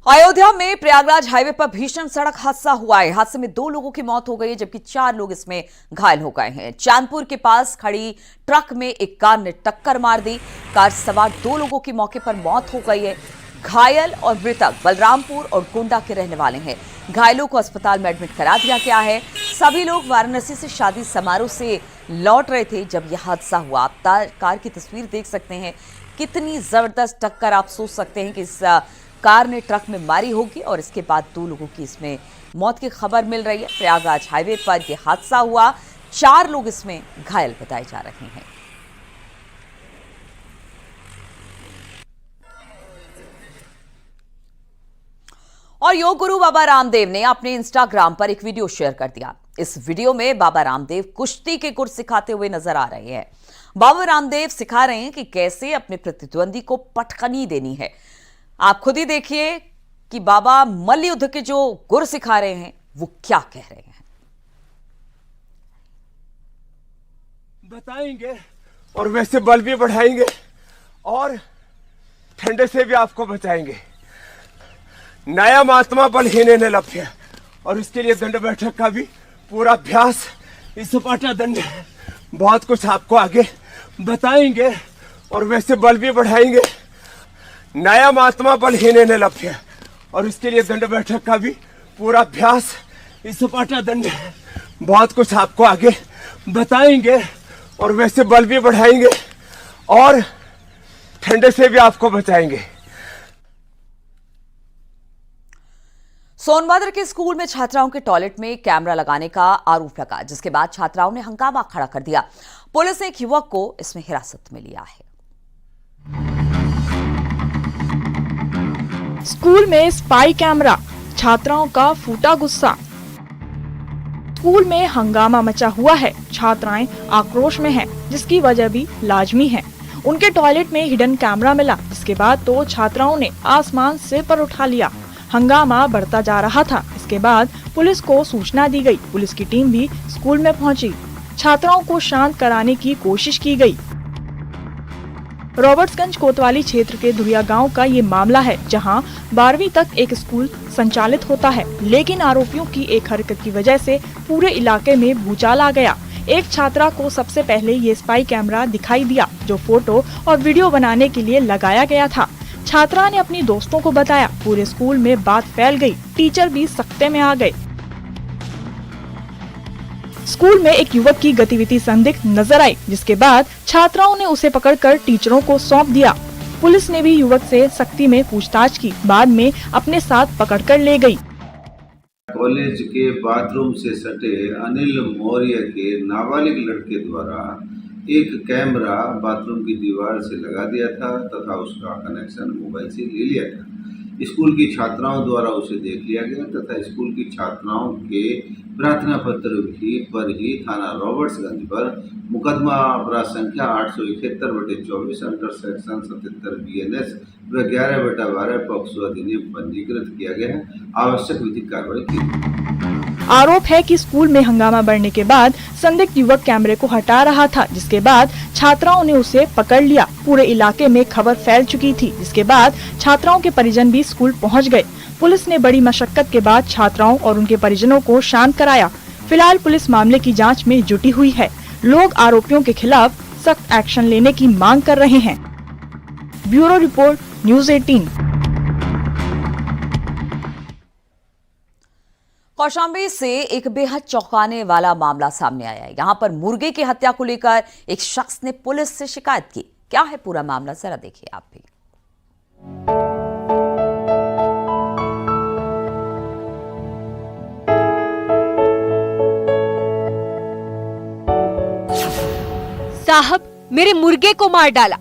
अयोध्या में प्रयागराज हाईवे पर भीषण सड़क हादसा हुआ है। हादसे में 2 लोगों की मौत हो गई है, जबकि 4 लोग इसमें घायल हो गए हैं। चांदपुर के पास खड़ी ट्रक में एक कार ने टक्कर मार दी। कार सवार 2 लोगों की मौके पर मौत हो गई है। घायल और मृतक बलरामपुर और गोंडा के रहने वाले हैं। घायलों को अस्पताल में एडमिट करा दिया गया है। सभी लोग वाराणसी से शादी समारोह से लौट रहे थे जब यह हादसा हुआ। आप कार की तस्वीर देख सकते हैं। कितनी जबरदस्त टक्कर, आप सोच सकते हैं कि इस कार ने ट्रक में मारी होगी और इसके बाद 2 लोगों की इसमें मौत की खबर मिल रही है। प्रयागराज हाईवे पर यह हादसा हुआ। 4 लोग इसमें घायल बताए जा रहे हैं। और योग गुरु बाबा रामदेव ने अपने इंस्टाग्राम पर एक वीडियो शेयर कर दिया। इस वीडियो में बाबा रामदेव कुश्ती के गुर सिखाते हुए नजर आ रहे हैं। बाबा रामदेव सिखा रहे हैं कि कैसे अपने प्रतिद्वंदी को पटखनी देनी है। आप खुद ही देखिए कि बाबा मल्ल युद्ध के जो गुर सिखा रहे हैं वो क्या कह रहे हैं। बताएंगे और वैसे बल भी बढ़ाएंगे और ठंडे से भी आपको बचाएंगे। नया महात्मा बलहीने ने लभ्य और इसके लिए दंड बैठक का भी पूरा अभ्यास इस सपाटा दंड है। बहुत कुछ आपको आगे बताएंगे और वैसे बल भी बढ़ाएंगे। नया महात्मा बलहीने ने लभ्य और इसके लिए दंड बैठक का भी पूरा अभ्यास इस सपाटा दंड है। बहुत कुछ आपको आगे बताएंगे और वैसे बल भी बढ़ाएंगे और ठंडे से भी आपको बचाएंगे। सोनभद्र के स्कूल में छात्राओं के टॉयलेट में कैमरा लगाने का आरोप लगा, जिसके बाद छात्राओं ने हंगामा खड़ा कर दिया। पुलिस ने एक युवक को इसमें हिरासत में लिया है। स्कूल में स्पाई कैमरा, छात्राओं का फूटा गुस्सा। स्कूल में हंगामा मचा हुआ है। छात्राएं आक्रोश में हैं, जिसकी वजह भी लाजमी है। उनके टॉयलेट में हिडन कैमरा मिला, जिसके बाद तो छात्राओं ने आसमान सिर पर उठा लिया। हंगामा बढ़ता जा रहा था। इसके बाद पुलिस को सूचना दी गई। पुलिस की टीम भी स्कूल में पहुंची। छात्राओं को शांत कराने की कोशिश की गई। रॉबर्ट्सगंज कोतवाली क्षेत्र के धुरिया गांव का ये मामला है, जहां 12वीं तक एक स्कूल संचालित होता है, लेकिन आरोपियों की एक हरकत की वजह से पूरे इलाके में भूचाल आ गया। एक छात्रा को सबसे पहले ये स्पाई कैमरा दिखाई दिया, जो फोटो और वीडियो बनाने के लिए लगाया गया था। छात्रा ने अपनी दोस्तों को बताया। पूरे स्कूल में बात फैल गई। टीचर भी सख्ते में आ गए। स्कूल में एक युवक की गतिविधि संदिग्ध नजर आई, जिसके बाद छात्राओं ने उसे पकड़कर टीचरों को सौंप दिया। पुलिस ने भी युवक से सख्ती में पूछताछ की, बाद में अपने साथ पकड़कर ले गई। कॉलेज के बाथरूम से सटे अनिल मौर्य के नाबालिग लड़के द्वारा एक कैमरा बाथरूम की दीवार से लगा दिया था तथा उसका कनेक्शन मोबाइल से ले लिया था। स्कूल की छात्राओं द्वारा उसे देख लिया गया तथा स्कूल की छात्राओं के प्रार्थना पत्र भी पर ही थाना रॉबर्ट्सगंज पर मुकदमा अपराध संख्या 871/24 अंडर सेक्शन 77 BNS व 11/12 पॉक्सो अधिनियम पंजीकृत किया गया है। आवश्यक विधिक कार्रवाई की। आरोप है कि स्कूल में हंगामा बढ़ने के बाद संदिग्ध युवक कैमरे को हटा रहा था, जिसके बाद छात्राओं ने उसे पकड़ लिया। पूरे इलाके में खबर फैल चुकी थी, जिसके बाद छात्राओं के परिजन भी स्कूल पहुंच गए। पुलिस ने बड़ी मशक्कत के बाद छात्राओं और उनके परिजनों को शांत कराया। फिलहाल पुलिस मामले की जांच में जुटी हुई है। लोग आरोपियों के खिलाफ सख्त एक्शन लेने की मांग कर रहे हैं। Bureau report, news 18। कौशाम्बी से एक बेहद चौंकाने वाला मामला सामने आया है। यहां पर मुर्गे की हत्या को लेकर एक शख्स ने पुलिस से शिकायत की। क्या है पूरा मामला, जरा देखिए आप भी। साहब, मेरे मुर्गे को मार डाला।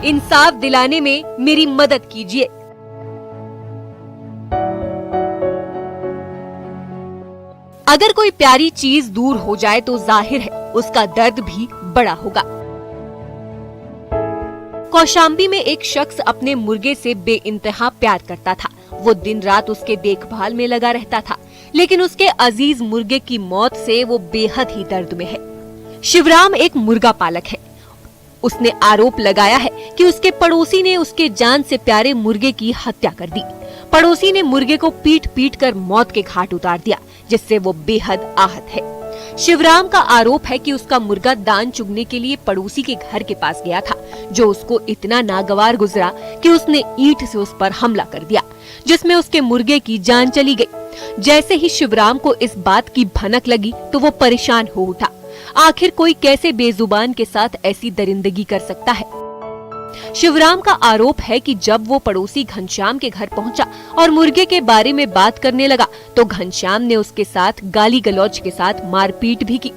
इंसाफ दिलाने में मेरी मदद कीजिए। अगर कोई प्यारी चीज दूर हो जाए तो जाहिर है उसका दर्द भी बड़ा होगा। कौशाम्बी में एक शख्स अपने मुर्गे से बेइंतहा प्यार करता था। वो दिन रात उसके देखभाल में लगा रहता था, लेकिन उसके अजीज मुर्गे की मौत से वो बेहद ही दर्द में है। शिवराम एक मुर्गा पालक है। उसने आरोप लगाया है कि उसके पड़ोसी ने उसके जान से प्यारे मुर्गे की हत्या कर दी। पड़ोसी ने मुर्गे को पीट पीट कर मौत के घाट उतार दिया, जिससे वो बेहद आहत है। शिवराम का आरोप है कि उसका मुर्गा दान चुगने के लिए पड़ोसी के घर के पास गया था, जो उसको इतना नागवार गुजरा कि उसने ईंट से उस पर हमला कर दिया, जिसमें उसके मुर्गे की जान चली गई। जैसे ही शिवराम को इस बात की भनक लगी तो वो परेशान हो उठा। आखिर कोई कैसे बेजुबान के साथ ऐसी दरिंदगी कर सकता है। शिवराम का आरोप है कि जब वो पड़ोसी घनश्याम के घर पहुंचा और मुर्गे के बारे में बात करने लगा तो घनश्याम ने उसके साथ गाली गलौज के साथ मारपीट भी की।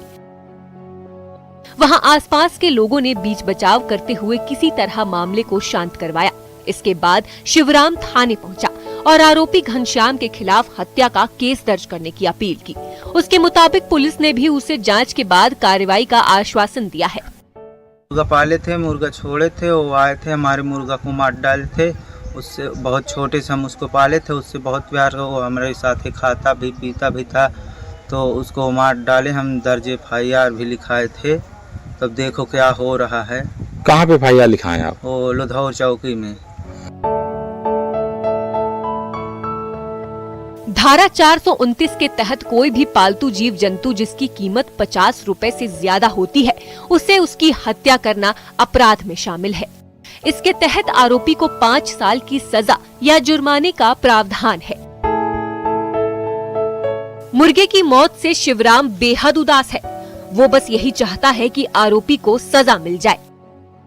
वहां आसपास के लोगों ने बीच बचाव करते हुए किसी तरह मामले को शांत करवाया। इसके बाद शिवराम थाने पहुंचा और आरोपी घनश्याम के खिलाफ हत्या का केस दर्ज करने की अपील की। उसके मुताबिक पुलिस ने भी उसे जांच के बाद कार्रवाई का आश्वासन दिया है। मुर्गा पाले थे, मुर्गा छोड़े थे, वो आए थे हमारे मुर्गा को मार डाले थे। उससे बहुत छोटे से हम उसको पाले थे, उससे बहुत प्यार, वो हमारे साथ ही खाता भी पीता भी था, तो उसको मार डाले। हम दर्ज FIR भी लिखाए थे। तब देखो क्या हो रहा है। कहाँ पे FIR लिखाए आप? वो लोधौर चौकी में। धारा 429 के तहत कोई भी पालतू जीव जंतु जिसकी कीमत 50 रुपए से ज्यादा होती है, उसे उसकी हत्या करना अपराध में शामिल है। इसके तहत आरोपी को 5 साल की सजा या जुर्माने का प्रावधान है। मुर्गे की मौत से शिवराम बेहद उदास है। वो बस यही चाहता है कि आरोपी को सजा मिल जाए।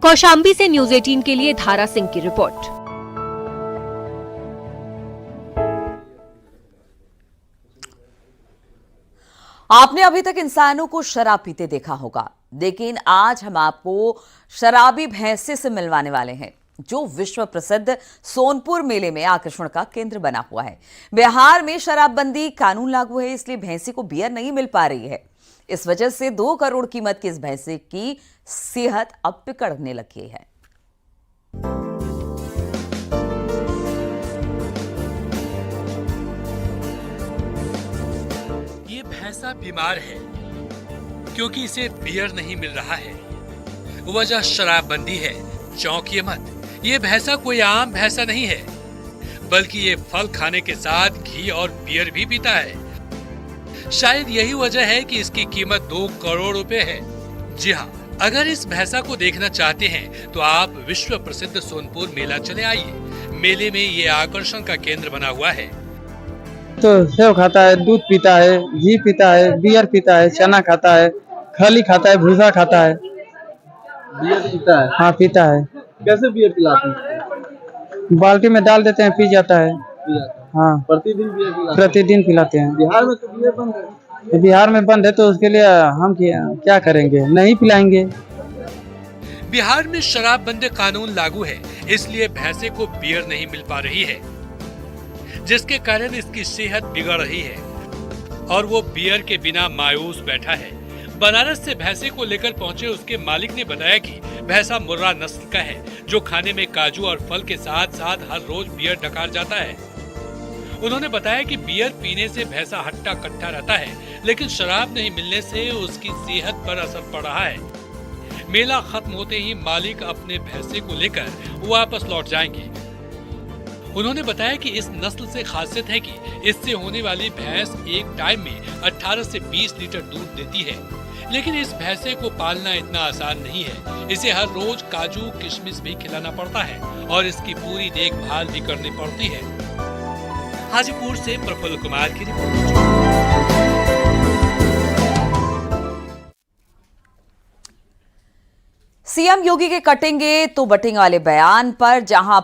कौशाम्बी से न्यूज़ 18 के लिए धारा सिंह की रिपोर्ट। आपने अभी तक इंसानों को शराब पीते देखा होगा, लेकिन आज हम आपको शराबी भैंसे से मिलवाने वाले हैं, जो विश्व प्रसिद्ध सोनपुर मेले में आकर्षण का केंद्र बना हुआ है। बिहार में शराबबंदी कानून लागू है, इसलिए भैंसे को बियर नहीं मिल पा रही है। इस वजह से 2 करोड़ कीमत की इस भैंसे की सेहत अब बिगड़ने लगी है। ये भैंसा बीमार है क्योंकि इसे बियर नहीं मिल रहा है। वजह शराबबंदी है। चौंकिए मत, ये भैंसा कोई आम भैंसा नहीं है, बल्कि ये फल खाने के साथ घी और बियर भी पीता है। शायद यही वजह है कि इसकी कीमत 2 करोड़ रुपए है। जी हाँ, अगर इस भैंसा को देखना चाहते हैं तो आप विश्व प्रसिद्ध सोनपुर मेला चले आइए। मेले में ये आकर्षण का केंद्र बना हुआ है। तो सेव खाता है, दूध पीता है, घी पीता है, बियर पीता है, चना खाता है, खली खाता है, भूसा खाता है। बियर पीता है? हाँ पीता है। कैसे बियर पिलाते हैं? बाल्टी में डाल देते हैं, पी जाता है। हाँ प्रतिदिन बियर पिलाते हैं? प्रतिदिन पिलाते हैं। बिहार में तो बियर बंद है। बिहार में बंद है तो उसके लिए हम क्या करेंगे, नहीं पिलाएंगे। बिहार में शराबबंदी कानून लागू है, इसलिए भैंसे को बियर नहीं मिल पा रही है, जिसके कारण इसकी सेहत बिगड़ रही है और वो बियर के बिना मायूस बैठा है। बनारस से भैंसे को लेकर पहुंचे उसके मालिक ने बताया कि भैंसा मुर्रा नस्ल का है, जो खाने में काजू और फल के साथ साथ हर रोज बियर डकार जाता है। उन्होंने बताया कि बियर पीने से भैंसा हट्टा कट्टा रहता है, लेकिन शराब नहीं मिलने से उसकी सेहत पर असर पड़ रहा है। मेला खत्म होते ही मालिक अपने भैंसे को लेकर वापस लौट जाएंगे। उन्होंने बताया कि इस नस्ल से खासियत है कि इससे होने वाली भैंस एक टाइम में 18 से 20 लीटर दूध देती है, लेकिन इस भैंसे को पालना इतना आसान नहीं है। इसे हर रोज काजू किशमिश भी खिलाना पड़ता है और इसकी पूरी देखभाल भी करनी पड़ती है। हाजीपुर से प्रफुल्ल कुमार की रिपोर्ट। सीएम योगी के कटेंगे तो बटेंगे वाले बयान पर जहां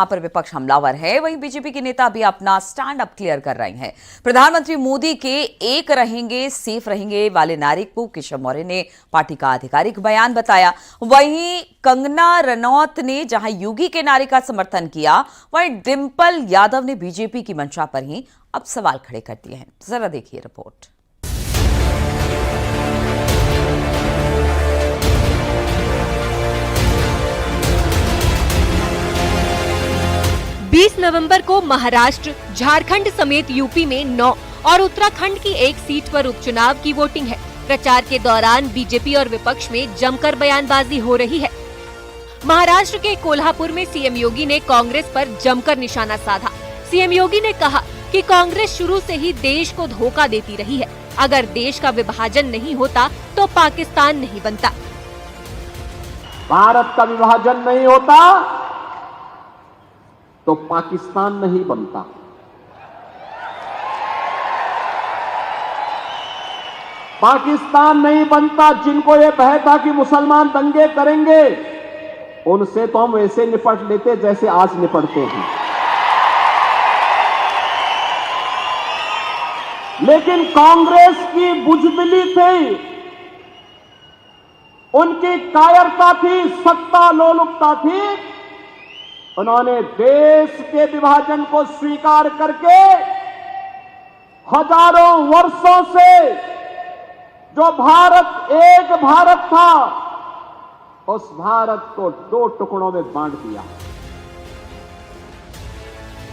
पर विपक्ष हमलावर है, वहीं बीजेपी के नेता भी अपना स्टैंड अप क्लियर कर रहे हैं। प्रधानमंत्री मोदी के एक रहेंगे सेफ रहेंगे वाले नारे को केशव मौर्य ने पार्टी का आधिकारिक बयान बताया। वहीं कंगना रनौत ने जहां योगी के नारे का समर्थन किया, वहीं डिंपल यादव ने बीजेपी की मंशा पर ही अब सवाल खड़े कर दिए हैं। जरा देखिए रिपोर्ट। 20 नवंबर को महाराष्ट्र, झारखंड समेत यूपी में 9 और उत्तराखंड की 1 सीट पर उपचुनाव की वोटिंग है। प्रचार के दौरान बीजेपी और विपक्ष में जमकर बयानबाजी हो रही है। महाराष्ट्र के कोल्हापुर में सीएम योगी ने कांग्रेस पर जमकर निशाना साधा। सीएम योगी ने कहा कि कांग्रेस शुरू से ही देश को धोखा देती रही है। अगर देश का विभाजन नहीं होता तो पाकिस्तान नहीं बनता। भारत का विभाजन नहीं होता तो पाकिस्तान नहीं बनता। पाकिस्तान नहीं बनता। जिनको ये भय था कि मुसलमान दंगे करेंगे, उनसे तो हम वैसे निपट लेते जैसे आज निपटते हैं। लेकिन कांग्रेस की बुजदिली थी, उनकी कायरता थी, सत्ता लोलुपता थी। उन्होंने देश के विभाजन को स्वीकार करके हजारों वर्षों से जो भारत एक भारत था, उस भारत को 2 टुकड़ों में बांट दिया।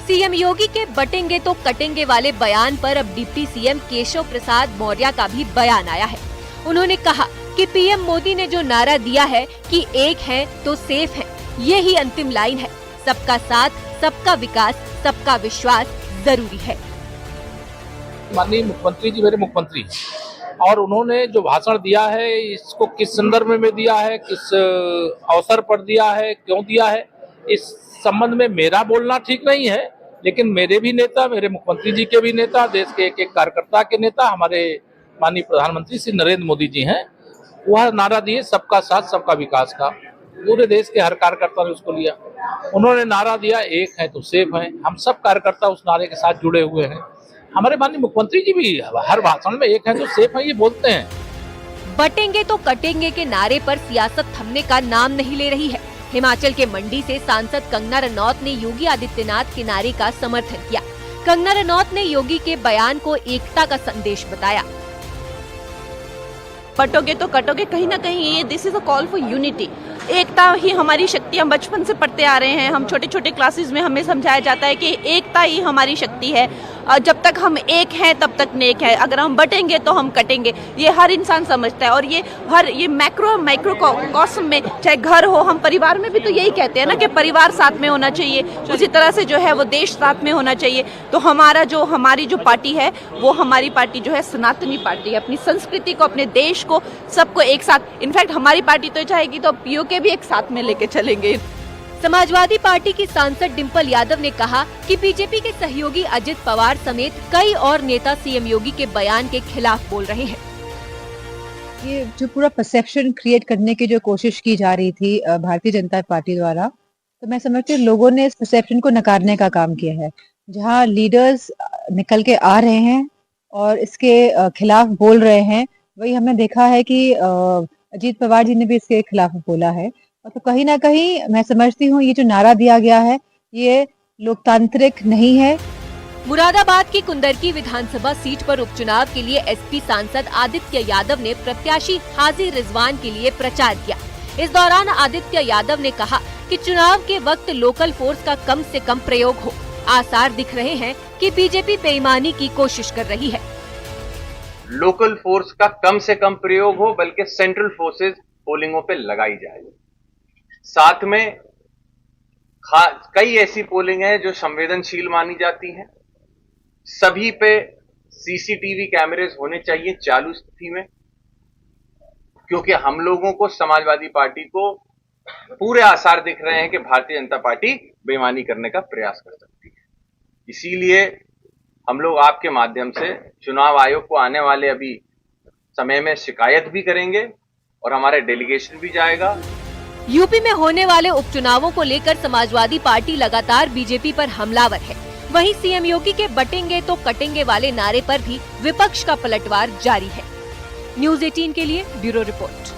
सीएम योगी के बटेंगे तो कटेंगे वाले बयान पर अब डिप्टी सीएम केशव प्रसाद मौर्य का भी बयान आया है। उन्होंने कहा कि पीएम मोदी ने जो नारा दिया है कि एक है तो सेफ है, ये ही अंतिम लाइन है। सबका साथ, सबका विकास, सबका विश्वास जरूरी है। माननीय मुख्यमंत्री जी मेरे मुख्यमंत्री हैं और उन्होंने जो भाषण दिया है इसको किस संदर्भ में दिया है, किस अवसर पर दिया है, क्यों दिया है, इस संबंध में मेरा बोलना ठीक नहीं है। लेकिन मेरे भी नेता, मेरे मुख्यमंत्री जी के भी नेता, देश के एक एक कार्यकर्ता के नेता, हमारे माननीय प्रधानमंत्री श्री नरेंद्र मोदी जी हैं, वह नारा दिए सबका साथ सबका विकास का। पूरे देश के हर कार्यकर्ता ने उसको लिया। उन्होंने नारा दिया एक है तो सेफ है। हम सब कार्यकर्ता उस नारे के साथ जुड़े हुए हैं। हमारे माननीय मुख्यमंत्री जी भी हर भाषण में एक है तो सेफ है ये बोलते हैं। बटेंगे तो कटेंगे के नारे पर सियासत थमने का नाम नहीं ले रही है। हिमाचल के मंडी से सांसद कंगना रनौत ने योगी आदित्यनाथ के नारे का समर्थन किया। कंगना रनौत ने योगी के बयान को एकता का संदेश बताया। बटोगे तो कटोगे, कहीं ना कहीं ये this is a call for unity. एकता ही हमारी शक्ति। हम बचपन से पढ़ते आ रहे हैं, हम छोटे छोटे क्लासेस में हमें समझाया जाता है कि एकता ही हमारी शक्ति है। जब तक हम एक हैं तब तक नेक है। अगर हम बटेंगे तो हम कटेंगे। ये हर इंसान समझता है। और ये माइक्रो कॉस्म में, चाहे घर हो, हम परिवार में भी तो यही कहते हैं ना कि परिवार साथ में होना चाहिए। उसी तरह से जो है वो देश साथ में होना चाहिए। तो हमारी जो पार्टी है वो हमारी पार्टी जो है सनातनी पार्टी है। अपनी संस्कृति को, अपने देश को, सबको एक साथ, इनफैक्ट हमारी पार्टी तो चाहेगी तो पीओके भी एक साथ में लेके चलेंगे। समाजवादी पार्टी की सांसद डिंपल यादव ने कहा कि बीजेपी के सहयोगी अजित पवार समेत कई और नेता सीएम योगी के बयान के खिलाफ बोल रहे हैं। ये जो पूरा परसेप्शन क्रिएट करने की जो कोशिश की जा रही थी भारतीय जनता पार्टी द्वारा, तो मैं समझती हूँ लोगों ने इस परसेप्शन को नकारने का काम किया है। जहाँ लीडर्स निकल के आ रहे हैं और इसके खिलाफ बोल रहे हैं, वही हमने देखा है कि अजीत पवार जी ने भी इसके खिलाफ बोला है। तो कहीं ना कहीं मैं समझती हूँ ये जो नारा दिया गया है ये लोकतांत्रिक नहीं है। मुरादाबाद की कुंदरकी विधानसभा सीट पर उपचुनाव के लिए एसपी सांसद आदित्य यादव ने प्रत्याशी हाजी रिजवान के लिए प्रचार किया। इस दौरान आदित्य यादव ने कहा कि चुनाव के वक्त लोकल फोर्स का कम से कम प्रयोग हो। आसार दिख रहे हैं कि बीजेपी बेईमानी की कोशिश कर रही है। लोकल फोर्स का कम से कम प्रयोग हो, बल्कि सेंट्रल फोर्सेस पोलिंगों पे लगाई जाए। साथ में कई ऐसी पोलिंग है जो संवेदनशील मानी जाती है। सभी पे सीसीटीवी कैमरेज होने चाहिए चालू स्थिति में, क्योंकि हम लोगों को, समाजवादी पार्टी को पूरे आसार दिख रहे हैं कि भारतीय जनता पार्टी बेईमानी करने का प्रयास कर सकती है। इसीलिए हम लोग आपके माध्यम से चुनाव आयोग को आने वाले अभी समय में शिकायत भी करेंगे और हमारे डेलीगेशन भी जाएगा। यूपी में होने वाले उपचुनावों को लेकर समाजवादी पार्टी लगातार बीजेपी पर हमलावर है। वहीं सीएम योगी के बटेंगे तो कटेंगे वाले नारे पर भी विपक्ष का पलटवार जारी है। न्यूज़ 18 के लिए ब्यूरो रिपोर्ट।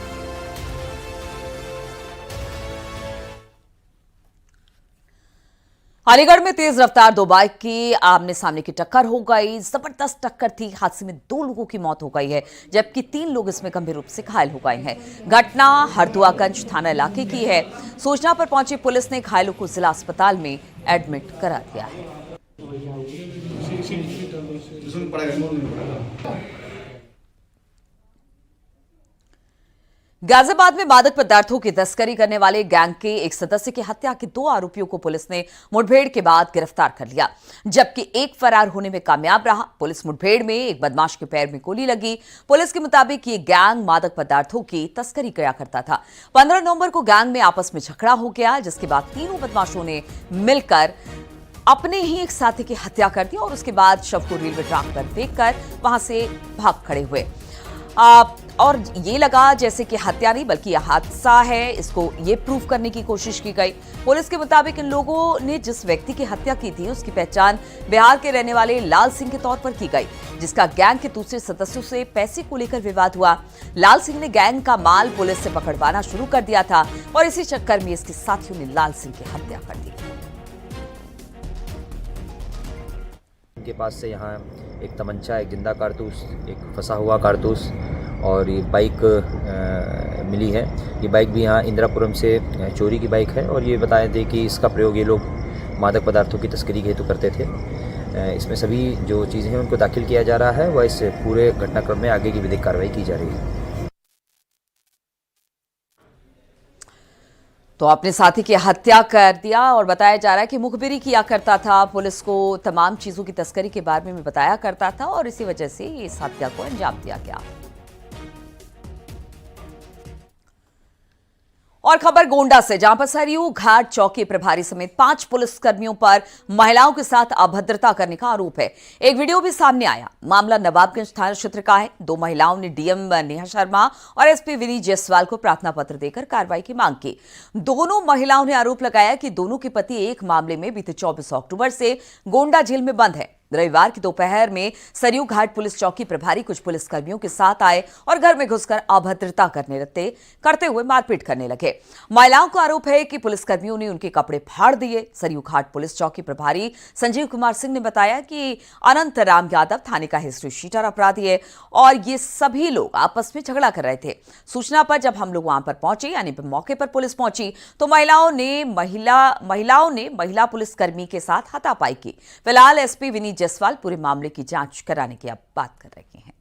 अलीगढ़ में तेज रफ्तार 2 बाइक की आमने सामने की टक्कर हो गई। जबरदस्त टक्कर थी। हादसे में 2 लोगों की मौत हो गई है, जबकि 3 लोग इसमें गंभीर रूप से घायल हो गए हैं। घटना हरदुआगंज थाना इलाके की है। सूचना पर पहुंची पुलिस ने घायलों को जिला अस्पताल में एडमिट करा दिया है। गाजियाबाद में मादक पदार्थों की तस्करी करने वाले गैंग के एक सदस्य की हत्या के 2 आरोपियों को पुलिस ने मुठभेड़ के बाद गिरफ्तार कर लिया, जबकि एक फरार होने में कामयाब रहा। पुलिस मुठभेड़ में एक बदमाश के पैर में गोली लगी। पुलिस के मुताबिक ये गैंग मादक पदार्थों की तस्करी किया करता था। 15 नवंबर को गैंग में आपस में झगड़ा हो गया, जिसके बाद तीनों बदमाशों ने मिलकर अपने ही एक साथी की हत्या कर दी और उसके बाद शव को रेलवे ट्रैक पर फेंककर वहां से भाग खड़े हुए। और ये लगा जैसे कि हत्या नहीं बल्कि यह हादसा है, इसको ये प्रूव करने की कोशिश की गई। पुलिस के मुताबिक इन लोगों ने जिस व्यक्ति की हत्या की थी उसकी पहचान बिहार के रहने वाले लाल सिंह के तौर पर की गई, जिसका गैंग के दूसरे सदस्यों से पैसे को लेकर विवाद हुआ। लाल सिंह ने गैंग का माल पुलिस से पकड़वाना शुरू कर दिया था और इसी चक्कर में इसके साथियों ने लाल सिंह की हत्या कर दी। इनके पास से यहाँ एक तमंचा, एक जिंदा कारतूस, एक फंसा हुआ कारतूस और ये बाइक मिली है। ये बाइक भी यहाँ इंदिरापुरम से चोरी की बाइक है और ये बताए थे कि इसका प्रयोग ये लोग मादक पदार्थों की तस्करी के हेतु करते थे। इसमें सभी जो चीज़ें हैं उनको दाखिल किया जा रहा है व इस पूरे घटनाक्रम में आगे की विधिक कार्रवाई की जा रही है। तो अपने साथी की हत्या कर दिया और बताया जा रहा है कि मुखबिरी किया करता था, पुलिस को तमाम चीजों की तस्करी के बारे में बताया करता था और इसी वजह से इस हत्या को अंजाम दिया गया। और खबर गोंडा से, जहां पर सरयू घाट चौकी प्रभारी समेत 5 पुलिसकर्मियों पर महिलाओं के साथ अभद्रता करने का आरोप है। एक वीडियो भी सामने आया। मामला नवाबगंज थाना क्षेत्र का है। 2 महिलाओं ने डीएम नेहा शर्मा और एसपी विनीत जायसवाल को प्रार्थना पत्र देकर कार्रवाई की मांग की। दोनों महिलाओं ने आरोप लगाया कि दोनों के पति एक मामले में बीते 24 अक्टूबर से गोंडा जेल में बंद है। रविवार की दोपहर में सरयू घाट पुलिस चौकी प्रभारी कुछ पुलिसकर्मियों के साथ आए और घर में घुसकर अभद्रता करते हुए मारपीट करने लगे। महिलाओं का आरोप है कि पुलिसकर्मियों ने उनके कपड़े फाड़ दिए। सरयू घाट पुलिस चौकी प्रभारी संजीव कुमार सिंह ने बताया कि अनंत राम यादव थाने का हिस्ट्री शीटर अपराधी है और ये सभी लोग आपस में झगड़ा कर रहे थे। सूचना पर जब हम लोग वहां पर पहुंचे, यानी मौके पर पुलिस पहुंची, तो महिलाओं ने महिला पुलिसकर्मी के साथ हाथापाई की। फिलहाल एसपी विनीत जायसवाल पूरे मामले की जांच कराने की अब बात कर रहे हैं।